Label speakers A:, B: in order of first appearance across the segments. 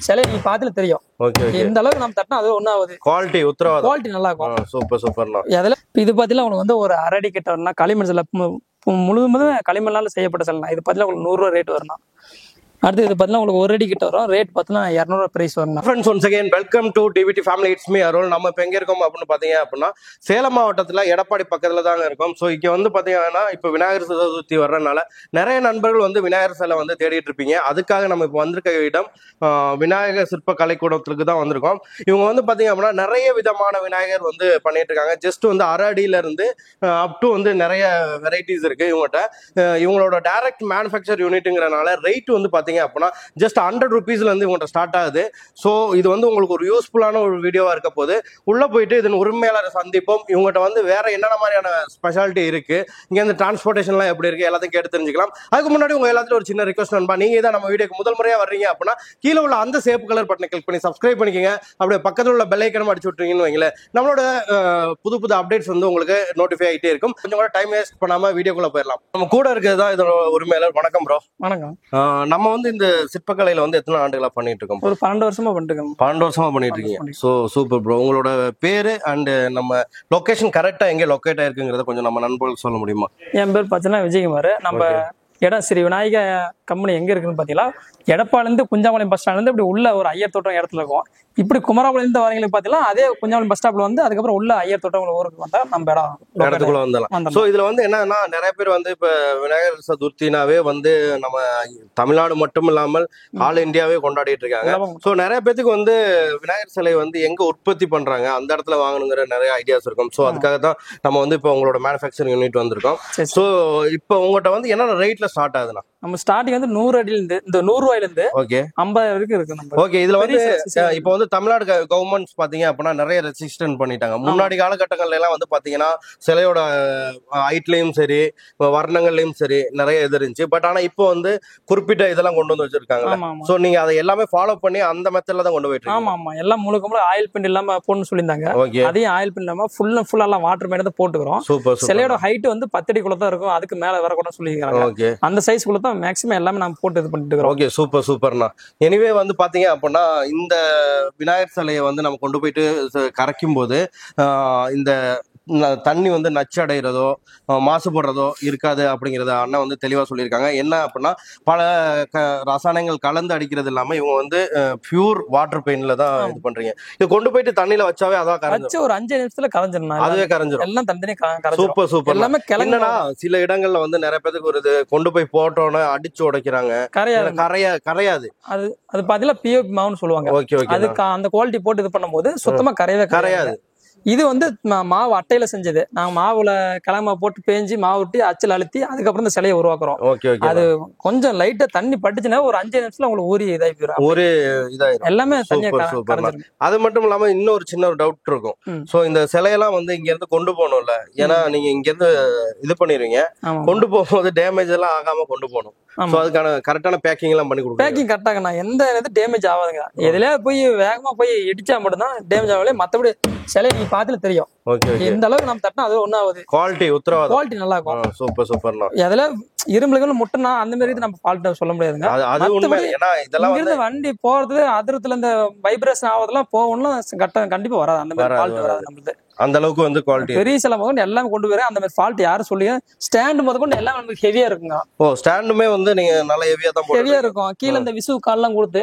A: சிலை நீ பாத்துல தெரியும். இந்த அளவுக்கு நம்ம தட்டினா அது ஒன்னாவது
B: குவாலிட்டி உத்தரவாதம்,
A: குவாலிட்டி நல்லா இருக்கும்.
B: சூப்பர் சூப்பர்ண்ணா.
A: அதுல இது பாத்தீங்கன்னா உங்களுக்கு வந்து ஒரு அரடி கிட்ட வரணும். களிமண் சிலை முழுவதும் களிமண்ணால செய்யப்பட்ட சிலை. இது பாத்தீங்கன்னா உங்களுக்கு 100 ரூபா ரேட் வரணும். அடுத்து இது பார்த்தீங்கன்னா உங்களுக்கு 1 அடி கிட்ட வரும். ரேட் பார்த்தீங்கன்னா 200 பிரைஸ் வரும்.
B: Friends, once again welcome to DVD family. It's me Arul. நம்ம இப்போ எங்கே இருக்கோம் அப்படின்னு பார்த்தீங்க அப்படின்னா சேலம் மாவட்டத்தில் எடப்பாடி பக்கத்தில் தாங்க இருக்கோம். ஸோ இங்கே வந்து பார்த்தீங்கன்னா இப்போ விநாயகர் சதுர்த்தி வர்றதுனால நிறைய நண்பர்கள் வந்து விநாயகர் சிலை வந்து தேடிட்டு இருப்பீங்க. அதுக்காக நம்ம இப்போ வந்திருக்க இடம் விநாயகர் சிற்ப கலைக்கூடத்துக்கு தான் வந்திருக்கோம். இவங்க வந்து பார்த்தீங்க அப்படின்னா நிறைய விதமான விநாயகர் வந்து பண்ணிட்டு இருக்காங்க. ஜஸ்ட் வந்து அரை அடியில இருந்து அப் டு வந்து நிறைய வெரைட்டிஸ் இருக்கு இவங்ககிட்ட. இவங்களோட டைரக்ட் மேனுஃபேக்சர் யூனிட்டுங்கிறனால ரேட் வந்து அப்படின்னா ஜஸ்ட் 100 rupeesல இருந்து இவங்க ஸ்டார்ட் ஆகுது. ஸோ இது வந்து உங்களுக்கு ஒரு யூஸ்ஃபுல்லான ஒரு வீடியோவா இருக்க போது. உள்ள போயிட்டு இதன் உரிமையாளரை சந்திப்போம். இவங்ககிட்ட வந்து வேற என்னென்ன மாதிரியான ஸ்பெஷாலிட்டி இருக்கு, இங்க இந்த டிரான்ஸ்போர்டேஷன்லாம் எப்படி இருக்கு, எல்லாத்தையும் கேட்டு தெரிஞ்சுக்கலாம். அதுக்கு முன்னாடி உங்க எல்லாத்தையும் ஒரு சின்ன ரிக்வஸ்ட் நண்பா, நீங்க தான் நம்ம வீடியோக்கு முதல் முறையா வர்றீங்க அப்படின்னா கீழே உள்ள அந்த சேப் கலர் பட்டனை கிளிக் பண்ணி சப்ஸ்கிரைப் பண்ணிக்கோங்க. அப்படியே பக்கத்தில் உள்ள பெல் ஐக்கனும் அடிச்சு விட்டுருங்கன்னு வைங்களேன். நம்மளோட புது புது அப்டேட்ஸ் வந்து உங்களுக்கு நோட்டிஃபை ஆகிட்டே இருக்கும். கொஞ்சம் கூட டைம் வேஸ்ட் பண்ணாம வீடியோக்குள்ள போயிடலாம். நம்ம கூட இருக்கிறது தான் இதோட உரிமையாளர். வணக்கம் ப்ரோ.
A: வணக்கம்.
B: நம்ம வந்து இந்த சிற்பக்கலையில வந்து எத்தனை ஆண்டுகளா பண்ணிட்டு இருக்கோம்?
A: ஒரு 12 வருஷமா பண்ணிட்டு இருக்கோம்.
B: 12 வருஷமா பண்ணிட்டு இருக்கீங்க. So super bro. உங்களோட பேரு அண்ட் நம்ம லொகேஷன் கரெக்டா எங்க லொகேட் ஆயிருக்குங்கிறத கொஞ்சம் நம்ம நண்பர்களுக்கு சொல்ல முடியுமா?
A: என் பேர் பார்த்தீங்கன்னா விஜயகுமார். நம்ம இடம் ஸ்ரீ விநாயக கம்பெனி எங்க இருக்குன்னு பாத்தீங்களா, எடப்பாலேருந்து குஞ்சாமலையம் பஸ் ஸ்டாண்ட்ல இருந்து இப்படி உள்ள ஒரு ஐயர் தோட்டம் இடத்துல இருக்கும். இப்படி குமராபாளையம் இருந்து வரவங்களுக்கு பாத்தீங்கன்னா அதே குஞ்சாமலையம் பஸ் ஸ்டாப்ல வந்து அதுக்கப்புறம் உள்ள ஐயர் தோட்டம் ஊருக்கு வந்தா நம்ம
B: இடத்துக்குள்ள வந்துடலாம். சோ இதுல வந்து என்னன்னா நிறைய பேர் வந்து இப்ப விநாயகர் சதுர்த்தினாவே வந்து நம்ம தமிழ்நாடு மட்டும் இல்லாமல் ஆல் இந்தியாவே கொண்டாடிட்டு இருக்காங்க. சோ நிறைய பேருக்கு வந்து விநாயகர் சிலை வந்து எங்க உற்பத்தி பண்றாங்க அந்த இடத்துல வாங்கணுங்கிற நிறைய ஐடியாஸ் இருக்கும். சோ அதுக்காக தான் நம்ம வந்து இப்ப உங்களோட மேனுஃபேக்சரிங் யூனிட் வந்திருக்கோம். சோ இப்போ உங்கள்கிட்ட வந்து என்ன ரேட்ல ஸ்டார்ட் ஆகுதுன்னா?
A: நம்ம ஸ்டார்டிங் வந்து 100 அடியில இருந்து இந்த 100 ரூபாயில இருந்து 50 வரைக்கும் இருக்கு.
B: ஓகே. இதுல வந்து இப்போ வந்து தமிழ்நாடு கவர்மெண்ட்ஸ் பாத்தீங்க அப்படின்னா நிறைய ரெசிஸ்டன்ட் பண்ணிட்டாங்க. முன்னாடி காலகட்டங்கள்ல எல்லாம் வந்து பாத்தீங்கன்னா சிலையோட ஹைட்லயும் சரி வர்ணங்கள்லயும் சரி நிறைய இது இருந்துச்சு. பட் ஆனா இப்போ வந்து குறிப்பிட்ட இதெல்லாம் கொண்டு வந்து வச்சிருக்காங்க. சோ நீங்க அதை எல்லாமே ஃபாலோ பண்ணி அந்த மெத்தட்ல தான் கொண்டு போயிட்டு.
A: ஆமா ஆமா, எல்லாம் முழுக்க ஆயில் பின் இல்லாம போடணும்னு சொல்லியிருந்தாங்க. அதையும் ஆயில் பின் இல்லாம ஃபுல்லா வாட்டர் மேல தான் போட்டுக்கிறோம். சிலையோட ஹைட் வந்து 10 அடிக்குள்ள தான் இருக்கும். அதுக்கு மேல வரக்கூடாதுன்னு சொல்லியிருக்காங்க. அந்த சைஸ்க்குள்ள மேக்ஸிமம் எல்லாமே நாம போட்டு இது பண்ணிட்டு இருக்கோம்.
B: ஓகே, சூப்பர் சூப்பர்ண்ணா. எனிவே வந்து பாத்தீங்க அப்படின்னா இந்த விநாயகர் சிலையை வந்து நம்ம கொண்டு போயிட்டு கரைக்கும் போது இந்த தண்ணி வந்து நச்சு அடைகிறதோ மாசுபடுறதோ இருக்காது அப்படிங்கறத அண்ணன் வந்து தெளிவா சொல்லியிருக்காங்க. என்ன அப்படின்னா பல ரசாயனங்கள் கலந்து அடிக்கிறது இல்லாம இவங்க வந்து பியூர் வாட்டர் பெயின்ல தான் இது பண்றீங்க. இது கொண்டு போயிட்டு தண்ணியில வச்சாவே அதான் கரைஞ்சிரும்.
A: ஒரு 5 நிமிஷத்துல கரைஞ்சிரும். அதுவே கரைஞ்சிரும். எல்லாம் தனித்தனியா.
B: Super super. எல்லாமே என்னன்னா சில இடங்கள்ல வந்து நிறைய பேருக்கு ஒரு இது கொண்டு போய் போட்டோன்னு அடிச்சு உடைக்கிறாங்க. கரையாது.
A: அது பாத்தீங்கன்னா பிஓபி மாவுன்னு சொல்லுவாங்க.
B: Okay okay.
A: அதுக்கு அந்த குவாலிட்டி போட்டு இது பண்ணும்போது சுத்தமா கரையாது. இது வந்து மாவு அட்டையில செஞ்சது. நாங்க மாவுல கிழமை போட்டு பேஞ்சி மாவு விட்டு அச்சில் அழுத்தி அதுக்கப்புறம் இந்த சிலையை உருவாக்குறோம். அது கொஞ்சம் லைட்டா தண்ணி பட்டுச்சுன்னா ஒரு 5 நிமிஷத்துல உங்களுக்கு ஊறி இதாயிரும். எல்லாமே
B: அது மட்டும் இல்லாம இன்னொரு சின்ன ஒரு டவுட் இருக்கும். சோ இந்த சிலையெல்லாம் வந்து இங்க இருந்து கொண்டு போகணும்ல, ஏன்னா நீங்க இங்க இருந்து இது பண்ணிருவீங்க, கொண்டு போகும்போது டேமேஜ் எல்லாம் ஆகாம கொண்டு போகணும். அதுக்கான கரெக்டான பேக்கிங் எல்லாம் பண்ணி கொடுங்க.
A: பேக்கிங் கரெக்டாக எந்த டேமேஜ் ஆகாதுங்க. எதுலயா போய் வேகமா போய் இடிச்சா மட்டும்தான் டேமேஜ் ஆகல. மத்தபடி சிலை நீ பாத்துல தெரியும். இந்த அளவுக்கு நம்ம தட்டினா அது ஒன்னாவது
B: குவாலிட்டி உத்தரவாதம்,
A: குவாலிட்டி நல்லா இருக்கும்.
B: சூப்பர் சூப்பர்ண்ணா.
A: எதுல இரும்புகள் முட்டுனா அந்த மாதிரி நம்ம ஃபால்ட் சொல்ல முடியாதுங்க. வண்டி போறது அதிரத்துல இந்த வைப்ரேஷன் ஆகுறதுலாம் போகணும் கண்டிப்பா வராது. அந்த மாதிரி ஃபால்ட் வராது நம்மளுக்கு.
B: அந்த அளவுக்கு வந்து குவாலிட்டி
A: பெரிய சில முதல் எல்லாமே கொண்டு போய் அந்த மாதிரி ஃபால்ட் யாரும் சொல்லிங்க. ஸ்டாண்ட் முத கொண்டு எல்லாம் நமக்கு ஹெவியா இருக்குங்க.
B: ஸ்டாண்டுமே வந்து நீங்க நல்ல ஹெவியா தான்
A: ஹெவியா இருக்கும். கீழே இந்த விசு கால்லாம் கொடுத்து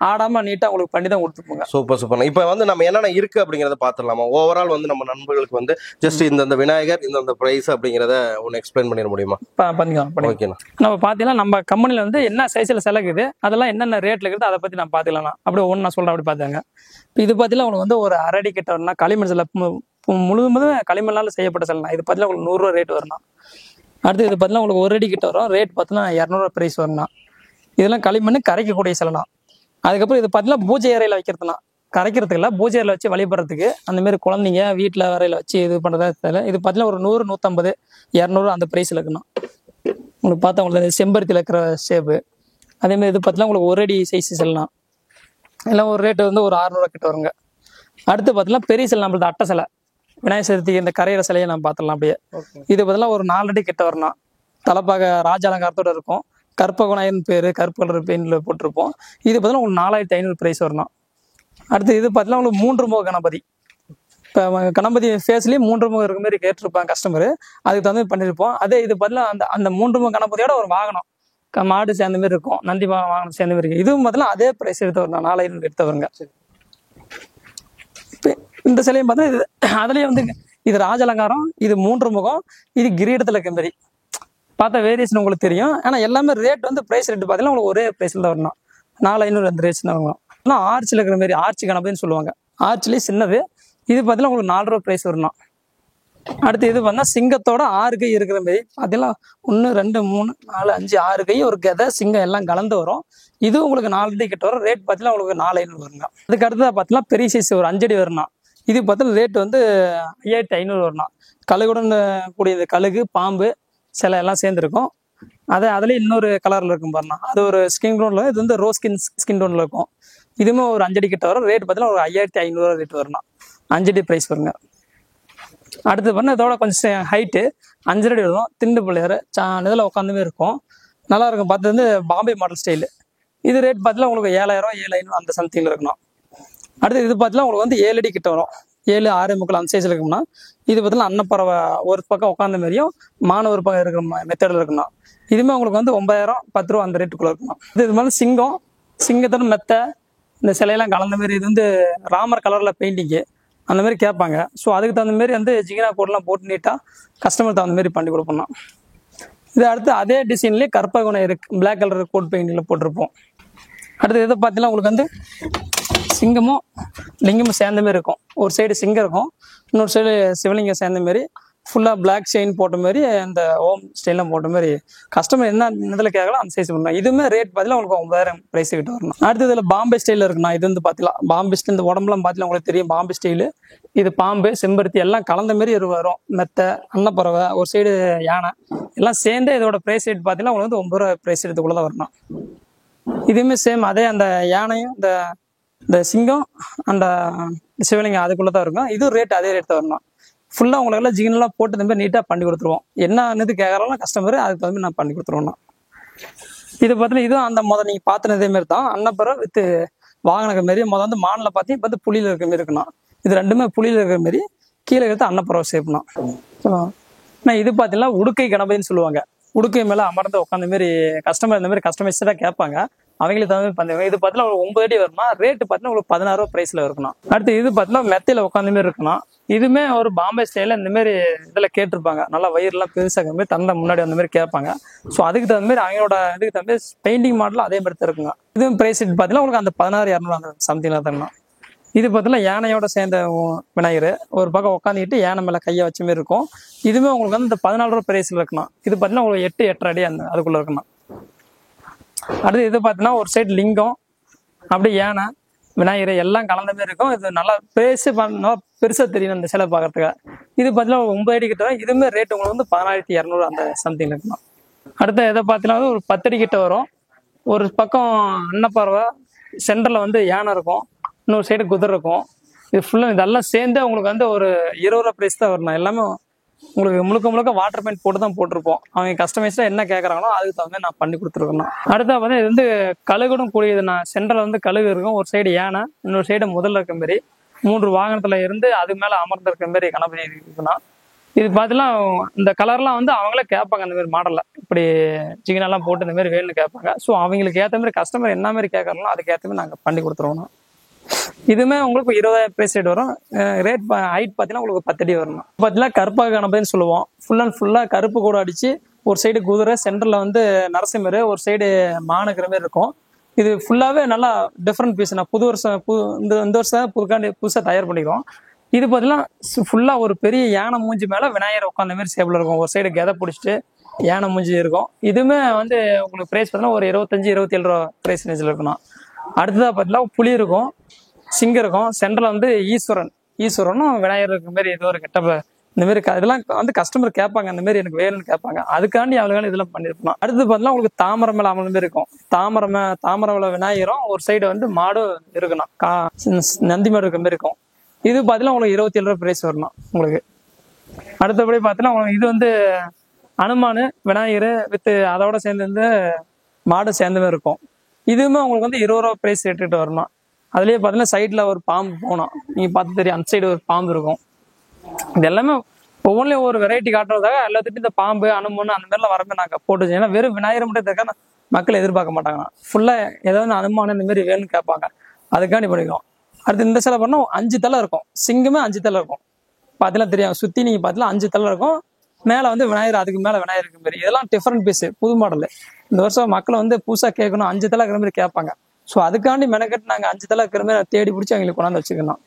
A: ஆடாம நீட்டா உங்களுக்கு பண்ணி தான் கொடுத்துருப்பாங்க.
B: Super super. இப்ப வந்து நம்ம என்னென்ன இருக்கு அப்படிங்கறத பாத்துடலாமா? ஓவரால் வந்து நம்ம நண்பர்களுக்கு வந்து ஜஸ்ட் இந்த விநாயகர் இந்த பிரைஸ் அப்படிங்கறத ஒன்னு எக்ஸ்பிளைன் பண்ணிட முடியுமா?
A: பண்ணிக்கலாம். நம்ம பாத்தீங்கன்னா நம்ம கம்பெனில வந்து என்ன சைஸ்ல செலக்குது, அதெல்லாம் என்னென்ன ரேட்ல இருக்குது அதை பத்தி நான் பாத்துக்கலாம். அப்படி ஒன்னு நான் சொல்றேன். அப்படி பாத்தாங்க. இது பாத்தீங்கன்னா உங்களுக்கு வந்து ஒரு அரடி கிட்ட வரணும்னா களிமண் சிலை முழுவதும் களிமண்ணால செய்யப்பட்ட சிலை. இது பார்த்தீங்கன்னா உங்களுக்கு 100 ரூபா ரேட் வரணும். அடுத்து இது பார்த்தீங்கன்னா உங்களுக்கு 1 அடி கிட்ட வரும். ரேட் பார்த்தீங்கன்னா 200 பிரைஸ் வரணும். இதெல்லாம் களிமண் கரைக்கக்கூடிய சிலைனா. அதுக்கப்புறம் இது பார்த்தீங்கன்னா பூஜை அறையில வைக்கிறதுனா, கரைக்கிறதுக்கு இல்லை, பூஜை அறையில வச்சு வழிபடுறதுக்கு அந்த மாதிரி குழந்தைங்க வீட்டில் வரையில வச்சு இது பண்ணுறதா தெரியல. இது பார்த்தீங்கன்னா ஒரு 100, 150, 200 அந்த பிரைஸ்ல இருக்கணும். உங்களுக்கு பார்த்தா உங்களுக்கு செம்பருத்தியில் இருக்கிற ஷேப்பு. அதேமாதிரி இது பார்த்தீங்கன்னா உங்களுக்கு 1 அடி சைஸ் சிலைனா எல்லாம் ஒரு ரேட்டு வந்து ஒரு 600 கிட்ட வருங்க. அடுத்து பார்த்தீங்கன்னா பெரிய சிலை நம்மளது அட்டை சிலை. விநாயகர் சதுர்த்திக்கு இந்த கரையிற சிலையை நம்ம பார்த்துடலாம். அப்படியே இது பதிலாக ஒரு 4 அடி கிட்ட வரணும். தலைப்பாக ராஜ அலங்காரத்தோட இருக்கும். கற்பக விநாயகர்னு பேர், கருப்பு கலர் பெயிண்டில் போட்டிருப்போம். இது பார்த்தீங்கன்னா உங்களுக்கு 4500 ப்ரைஸ் வரணும். அடுத்து இது பார்த்தீங்கன்னா உங்களுக்கு 3 முக கணபதி. இப்போ கணபதி ஃபேஸ்லேயும் 3 முகம் இருக்க மாதிரி கேட்டிருப்பாங்க கஸ்டமரு, அதுக்கு தகுந்த மாதிரி பண்ணியிருப்போம். அதே இது பார்த்தீங்கன்னா அந்த அந்த 3 முக கணபதியோட ஒரு வாகனம் மாடு சேர்ந்த மாதிரி இருக்கும், நந்தி வாகனம் சேர்ந்த மாதிரி இருக்கும். இதுவும் பார்த்தீங்கன்னா அதே ப்ரைஸ் எடுத்து வரணும், 4500 எடுத்து வருங்க. இப்போ இந்த சிலையும் பார்த்தா இது அதுலேயே வந்து இது ராஜ அலங்காரம், இது 3 முகம், இது கிரீடத்தில் இருக்க மாதிரி பார்த்தா வேரியேஷன் உங்களுக்கு தெரியும். ஆனால் எல்லாமே ரேட் வந்து ப்ரைஸ் ரேட்டு பார்த்தீங்கன்னா உங்களுக்கு ஒரே ப்ரைஸில் தான் வரணும், 4500 அந்த ரேட்ஸ் தான் வரணும். ஆனால் ஆர்ச்சில் இருக்கிற மாதிரி ஆர்ச்சி கணபதினு சொல்லுவாங்க, ஆர்ச்சிலேயே சின்னது. இது பார்த்தீங்கன்னா உங்களுக்கு 4 ரூபா ப்ரைஸ் வரணும். அடுத்து இது பார்த்தா சிங்கத்தோட 6 கை இருக்கிற மாதிரி பார்த்தீங்கன்னா 1 2 3 4 5 6 கை ஒரு கதை சிங்கம் எல்லாம் கலந்து வரும். இது உங்களுக்கு 4 அடி கிட்ட வரும். ரேட் பார்த்தீங்கன்னா உங்களுக்கு 4500 வருங்க. அதுக்கு அடுத்தது பார்த்தீங்கன்னா பெரிய சைஸ் ஒரு 5 அடி வரணும். இது பார்த்தீங்கன்னா ரேட் வந்து 5500 வரணும். கழுகுடன் கூடிய கழுகு பாம்பு சிலை எல்லாம் சேர்ந்துருக்கும். அதுலேயே இன்னொரு கலரில் இருக்கும் பாருங்க, அது ஒரு ஸ்கின் டோனில், இது வந்து ரோஸ் ஸ்கின் டோனில் இருக்கும். இதுவுமே ஒரு 5 அடி கிட்ட வரும். ரேட் பார்த்தீங்கன்னா ஒரு 5500 ரேட் வரணும், 5 அடி ப்ரைஸ் வருங்க. அடுத்து பண்ண இதோட கொஞ்சம் ஹைட்டு 5 அடி வரும். திண்டு பிள்ளையார் இதில் உட்காந்துமே இருக்கும், நல்லா இருக்கும். பார்த்து வந்து பாம்பே மாடல் ஸ்டைலு. இது ரேட் பார்த்தீங்கன்னா உங்களுக்கு 7000 7500 அந்த சம்திங்கில் இருக்கணும். அடுத்து இது பார்த்தீங்கன்னா உங்களுக்கு வந்து 7 அடி கிட்ட வரும், 7 6 முக்கால் அந்த சைஸில் இருக்கும்னா. இது பார்த்தீங்கன்னா அன்னப்பறவை ஒரு பக்கம் உட்காந்த மாதிரியும் மானவர் பக்கம் இருக்கிற மெத்தடில் இருக்கணும். இதுவுமே உங்களுக்கு வந்து 9000 10 ரூபா அந்த ரேட்டுக்குள்ளே இருக்கணும். இது மாதிரி சிங்கத்தோட மெத்தை இந்த சிலையெல்லாம் கலந்த மாதிரி, இது வந்து ராமர் கலரில் பெயிண்டிங்கு அந்த மாதிரி கேட்பாங்க. ஸோ அதுக்கு தகுந்த மாதிரி வந்து ஜிகினா கோட்லாம் போட்டு நீட்டாக கஸ்டமர் தகுந்த மாதிரி பண்ணி கொடுப்போம். இது அடுத்து அதே டிசைன்லேயே Karpaga Vinayagar black colour code பெயிண்டிங்கில் போட்டிருப்போம். அடுத்து இதை பார்த்தீங்கன்னா உங்களுக்கு வந்து சிங்கமும் லிங்கமும் சேர்ந்த மாதிரி இருக்கும். ஒரு சைடு சிங்கம் இருக்கும், இன்னொரு சைடு சிவலிங்கம் சேர்ந்த மாதிரி ஃபுல்லாக பிளாக் செயின் போட்ட மாதிரி அந்த ஓம் ஸ்டைலாம் போட்ட மாதிரி கஸ்டமர் என்ன இதில் கேட்கலாம் அந்த சைஸ் பண்ணலாம். இதுவுமே ரேட் பார்த்தீங்கன்னா உங்களுக்கு 9000 ப்ரைஸ் கிட்ட வரணும். அடுத்து இதில் பாம்பே ஸ்டைலில் இருக்குண்ணா. இது வந்து பார்த்தீங்கன்னா பாம்பே ஸ்டைல், இந்த உடம்புலாம் பார்த்தீங்கன்னா உங்களுக்கு தெரியும் பாம்பே ஸ்டைலு. இது பாம்பு செம்பருத்தி எல்லாம் கலந்த மாதிரி வரும். மெத்தை அன்னப்பறவை ஒரு சைடு யானை எல்லாம் சேர்ந்து இதோட ப்ரைஸ் ரேட் பார்த்தீங்கன்னா உங்களுக்கு வந்து 9 ரூபா ப்ரைஸ் ரேட்டுக்குள்ளே தான் வரணும். இதுவுமே சேம் அதே அந்த யானையும் இந்த சிங்கம் அந்த சிவலிங்கம் அதுக்குள்ளே தான் இருக்கும். இதுவும் ரேட் அதே ரேட் தான் வரணும். ஃபுல்லாக உங்களுக்கெல்லாம் ஜிகினெல்லாம் போட்டு இந்த மாதிரி நீட்டாக பண்ணி கொடுத்துருவோம். என்னன்னு கேட்குறாலும் கஸ்டமர் அதுக்கு தகுந்த நான் பண்ணி கொடுத்துருவோம்னா. இது பார்த்தீங்கன்னா இதுவும் அந்த நீங்கள் பார்த்துனதே மாதிரி தான், அன்னப்பறவை வித்து வாகனக்க மாரி. வந்து மானில் பார்த்தீங்கன்னா இப்போ வந்து புளியில் இருக்கிற மாதிரி இருக்கணும். இது ரெண்டுமே புளியில் இருக்கிற மாதிரி, கீழே எடுத்து அன்னப்பறவை சேர்க்கணும். ஆனால் இது பார்த்தீங்கன்னா உடுக்கை கணபதினு சொல்லுவாங்க. உடுக்கை மேலே அமர்ந்து உட்காந்த மாதிரி கஸ்டமர் இந்த மாதிரி கஸ்டமைஸ்டாக கேட்பாங்க, அவங்களுக்கு தகுந்த மாதிரி பண்ணுவாங்க. இது பார்த்தீங்கன்னா உங்களுக்கு 9 அடி வருமா, ரேட்டு பார்த்தீங்கன்னா உங்களுக்கு 16 ரூபா ப்ரைஸில் இருக்கணும். அடுத்து இது பார்த்தீங்கன்னா மெத்தையில் உட்காந்த மாதிரி இருக்கணும். இதுவுமே ஒரு பாம்பே ஸ்டைலில் இந்த மாதிரி இதில் கேட்டிருப்பாங்க, நல்லா வயிறுலாம் பெருசாக மாதிரி தந்தை முன்னாடி அந்த மாதிரி கேட்பாங்க. ஸோ அதுக்கு தகுந்த மாதிரி அவங்களோட இதுக்கு தகுந்த மாதிரி பெயிண்டிங் மாடலும் அதே மாதிரி தான் இருக்குங்க. இதுவும் ப்ரைஸ் பார்த்தீங்கன்னா உங்களுக்கு அந்த 16200 அந்த சம்திங்கில் தரணும். இது பார்த்தீங்கன்னா யானையோட சேர்ந்த விநாயகர் ஒரு பக்கம் உட்காந்துக்கிட்டு யானை மேலே கையை வச்ச மாதிரி இருக்கும். இதுவுமே உங்களுக்கு வந்து இந்த 14 ரூபா ப்ரைஸில் இருக்கணும். இது பார்த்தீங்கன்னா உங்களுக்கு 8 8.5 அடி அந்த அதுக்குள்ளே இருக்கணும். அடுத்து இது பார்த்தீங்கன்னா ஒரு சைடு லிங்கம் அப்படியே யானை விநாயகர் எல்லாம் கலந்த மாதிரி இருக்கும். இது நல்லா நல்லா பெருசாக தெரியும் அந்த சிலை பார்க்கறதுக்கு. இது பார்த்தீங்கன்னா 9 அடி கிட்ட வரும். இதுவுமே ரேட் உங்களுக்கு வந்து 16200 அந்த சம்திங் இருக்கணும். அடுத்த இதை பார்த்தீங்கன்னா ஒரு 10 அடி கிட்ட வரும். ஒரு பக்கம் அன்னப்பறவை சென்டரில் வந்து யானை இருக்கும், இன்னொரு சைடு குதிரை இருக்கும். இது ஃபுல்லாக இதெல்லாம் சேர்ந்து உங்களுக்கு வந்து ஒரு 20 ரூபா ப்ரைஸ் தான் வரணும். எல்லாமே உங்களுக்கு முழுக்க வாட்டர் பெயிண்ட் போட்டு தான் போட்டிருப்போம். அவங்க கஸ்டமைஸ்டாக என்ன கேட்குறாங்களோ அதுக்கு தகுந்த நான் பண்ணி கொடுத்துருக்கணும். அடுத்தா வந்து இது வந்து கழுகுடும் கூடியது. நான் சென்டரில் வந்து கழுகு இருக்கும், ஒரு சைடு யானை, இன்னொரு சைடு முதல்ல இருக்க மாதிரி 3 வாகனத்தில் இருந்து அது மேலே அமர்ந்து இருக்க மாதிரி கணபதி இருக்குன்னா. இது பார்த்தீங்கன்னா இந்த கலர்லாம் வந்து அவங்களே கேட்பாங்க, அந்த மாதிரி மாடலில் இப்படி ஜிகினெல்லாம் போட்டு இந்த மாதிரி வேணும்னு கேட்பாங்க. ஸோ அவங்களுக்கு ஏற்ற மாதிரி கஸ்டமர் என்ன மாதிரி கேட்குறாங்களோ அதுக்கு ஏற்ற மாதிரி நாங்கள் பண்ணி கொடுத்துருவோம். இதுவுமே உங்களுக்கு 20000 ப்ரைஸ் ரேட் வரும். ரேட் ஹைட் பார்த்தீங்கன்னா உங்களுக்கு 10 அடி வரணும். பார்த்தீங்கன்னா கற்பக கணபதினு சொல்லுவோம். ஃபுல்லாக கருப்பு கூட அடிச்சு ஒரு சைடு குதிரை, சென்டரில் வந்து நரசிம்மர், ஒரு சைடு மானுக்கிற மாதிரி இருக்கும். இது ஃபுல்லாகவே நல்லா டிஃப்ரெண்ட் பீஸ். நான் இந்த வருஷம் புதுசாக தயார் பண்ணிக்கிறோம். இது பார்த்தீங்கன்னா ஃபுல்லாக ஒரு பெரிய யானை மூஞ்சி மேலே விநாயகர் உட்காந்த மாதிரி சேபில் இருக்கும். ஒரு சைடு கதை பிடிச்சிட்டு யானை மூஞ்சி இருக்கும். இதுவுமே வந்து உங்களுக்கு ப்ரைஸ் பார்த்தீங்கன்னா ஒரு 25 27 ரூபா ப்ரைஸ் ரேஞ்சில் இருக்கணும். அடுத்ததாக பார்த்தீங்கன்னா புலி இருக்கும், சிங்கம் இருக்கும், சென்டரில் வந்து ஈஸ்வரனும் விநாயகர் இருக்க மாதிரி ஏதோ ஒரு கெட்டப்ப இந்த மாதிரி இதெல்லாம் வந்து கஸ்டமர் கேட்பாங்க, அந்த மாதிரி எனக்கு வேணும்னு கேட்பாங்க. அதுக்காண்டி அவங்களும் இதெல்லாம் பண்ணியிருப்போம். அடுத்து பார்த்தீங்கன்னா உங்களுக்கு தாமரை மேலே அமர்ந்த மாதிரி இருக்கும். தாமரை விநாயகரும் ஒரு சைடு வந்து மாடும் இருக்கணும், நந்தி மாடு இருக்க மாதிரி இருக்கும். இது பார்த்தீங்கன்னா உங்களுக்கு 27 ரூபா ப்ரைஸ் வரணும் உங்களுக்கு. அடுத்தபடி பார்த்தீங்கன்னா உங்களுக்கு இது வந்து அனுமானு விநாயகர் வித் அதோட சேர்ந்து வந்து மாடு சேர்ந்த மாதிரி இருக்கும். இதுவுமே உங்களுக்கு வந்து 20 ரூபா ப்ரைஸ் ரேட்டுக்கிட்ட வரணும். அதுலேயே பார்த்தீங்கன்னா சைடில் ஒரு பாம்பு போகணும், நீங்கள் பார்த்து தெரியும், அந்த சைடு ஒரு பாம்பு இருக்கும். இது எல்லாமே ஒவ்வொன்றிலையும் ஒரு வெரைட்டி காட்டுறதுக்காக எல்லாத்துட்டும் இந்த பாம்பு அனுமன் அந்த மாதிரிலாம் வரமே நாங்கள் போட்டு வச்சோம். ஏன்னா வெறும் விநாயகர் மட்டும் இருக்க மக்கள் எதிர்பார்க்க மாட்டாங்க, ஃபுல்லாக ஏதாவது அனுமானம் இந்த மாதிரி வேணும்னு கேட்பாங்க, அதுக்காண்டி பண்ணிக்கிறோம். அடுத்து இந்த சிலை பண்ணால் 5 தலை இருக்கும், சிங்கமே 5 தலை இருக்கும். பார்த்தீங்கன்னா தெரியும், சுற்றி நீங்கள் பார்த்தீங்கன்னா 5 தலை இருக்கும். மேலே வந்து விநாயகர், அதுக்கு மேலே விநாயகருக்கு மாரி இதெல்லாம் டிஃப்ரெண்ட் பீஸு, புது மாடல். இந்த வருஷம் மக்களை வந்து புதுசாக கேட்கணும், 5 தலை இருக்கிற மாதிரி கேட்பாங்க. ஸோ அதுக்காண்டி மெனக்கெட்டு நாங்கள் 5 தலை இருக்கிற மாதிரி தேடி பிடிச்சி அவங்களுக்கு கொண்டாந்து வச்சுக்கணும்.